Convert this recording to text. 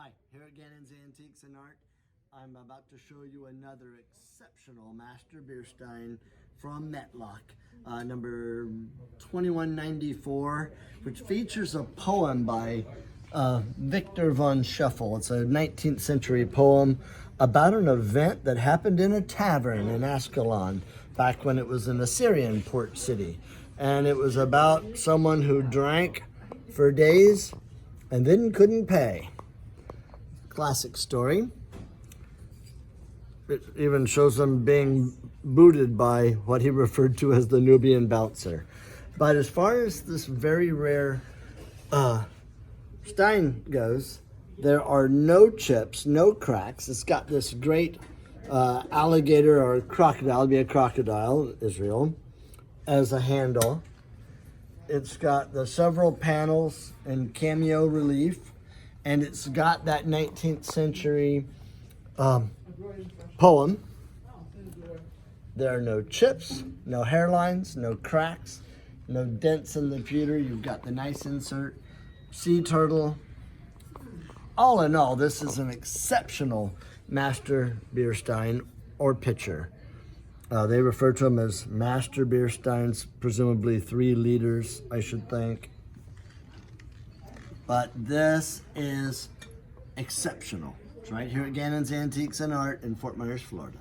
Hi, here at Gannon's Antiques and Art. I'm about to show you another exceptional master beer stein from Mettlach, number 2194, which features a poem by Victor von Scheffel. It's a 19th century poem about an event that happened in a tavern in Ascalon back when it was an Assyrian port city. And it was about someone who drank for days and then couldn't pay. Classic story. It even shows him being booted by what he referred to as the Nubian bouncer. But as far as this very rare stein goes, there are no chips, no cracks. It's got this great alligator or crocodile, it'd be a crocodile, Israel, as a handle. It's got the several panels and cameo relief, and it's got that 19th century poem. There are no chips, no hairlines, no cracks, no dents in the pewter. You've got the nice insert, sea turtle. All in all, this is an exceptional master beer stein or pitcher. They refer to them as master beer steins, presumably 3 liters, I should think. But this is exceptional. It's right here at Gannon's Antiques and Art in Fort Myers, Florida.